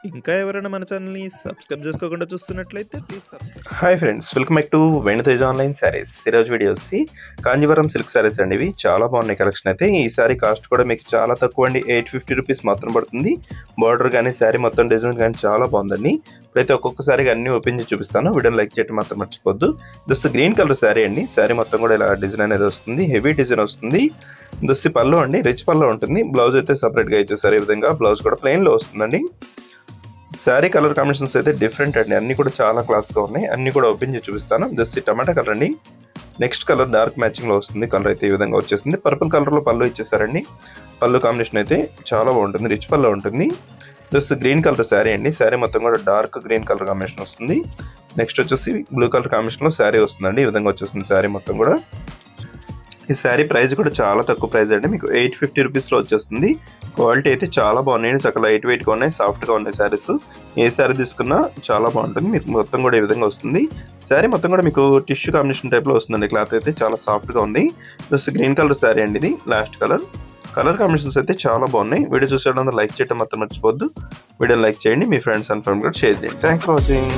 ఇంకా ఎవరైనా మన ఛానల్‌ని సబ్స్క్రైబ్ చేసుకోకుండా చూస్తున్నట్లయితే please subscribe. Hi friends, welcome back to Venu Teja online saris. ఈరోజు వీడియో వచ్చి కాంజీవరం సిల్క్ శారీస్ అండి. ఇవి చాలా బాగున్నాయి కలెక్షన్ అయితే. ఈ శారీ కాస్ట్ కూడా మీకు చాలా తక్కువ అండి, 850 రూపీస్ మాత్రం పడుతుంది. బార్డర్ కానీ శారీ మొత్తం డిజైన్ కానీ చాలా బాగుందండి. ఇప్పుడైతే ఒక్కొక్క శారీగా అన్ని ఓపెన్ చేసి చూపిస్తాను. వీడియోని లైక్ చేయడం మాత్రం మర్చిపోద్దు. జస్ట్ గ్రీన్ కలర్ శారీ అండి. శారీ మొత్తం కూడా ఇలా డిజైన్ అనేది వస్తుంది, హెవీ డిజైన్ వస్తుంది. దుస్సి పళ్ళు అండి, రిచ్ పళ్ళు ఉంటుంది. బ్లౌజ్ అయితే సపరేట్గా ఇచ్చేసారు. ఈ విధంగా బ్లౌజ్ కూడా ప్లెయిన్లో వస్తుందండి. శారీ కలర్ కాంబినేషన్స్ అయితే డిఫరెంట్ అండి, అన్ని కూడా చాలా క్లాస్గా ఉన్నాయి. అన్ని కూడా ఓపెన్ చేసి చూపిస్తాను. జస్ట్ టమాటా కలర్ అండి. నెక్స్ట్ కలర్ డార్క్ మ్యాచింగ్లో వస్తుంది. కలర్ అయితే ఈ విధంగా వచ్చేసింది. పర్పుల్ కలర్లో పళ్ళు ఇచ్చేసారండి. పళ్ళు కాంబినేషన్ అయితే చాలా బాగుంటుంది, రిచ్ పళ్ళు ఉంటుంది. జస్ట్ గ్రీన్ కలర్ శారీ అండి. శారీ మొత్తం కూడా డార్క్ గ్రీన్ కలర్ కాంబినేషన్ వస్తుంది. నెక్స్ట్ వచ్చేసి బ్లూ కలర్ కాంబినేషన్లో శారీ వస్తుందండి. ఈ విధంగా వచ్చేస్తుంది శారీ మొత్తం కూడా. ఈ శారీ ప్రైస్ కూడా చాలా తక్కువ ప్రైస్ అండి, మీకు 850 రూపీస్లో వచ్చేస్తుంది. క్వాలిటీ అయితే చాలా బాగున్నాయి, చాలా లైట్ వెయిట్గా ఉన్నాయి, సాఫ్ట్గా ఉన్నాయి శారీస్. ఏ శారీ తీసుకున్నా చాలా బాగుంటుంది. మీకు మొత్తం కూడా ఈ విధంగా వస్తుంది. శారీ మొత్తం కూడా మీకు టిష్యూ కాంబినేషన్ టైప్లో వస్తుందండి. క్లాత్ అయితే చాలా సాఫ్ట్గా ఉంది. జస్ట్ గ్రీన్ కలర్ శారీ అండి. ఇది లాస్ట్ కలర్ కాంబినేషన్స్ అయితే చాలా బాగున్నాయి. వీడియో చూసేటప్పుడు లైక్ చేయడం మాత్రం మర్చిపోద్దు. వీడియోని లైక్ చేయండి, మీ ఫ్రెండ్స్ అండ్ ఫ్యామిలీ కూడా షేర్ చేయండి. Thanks for watching.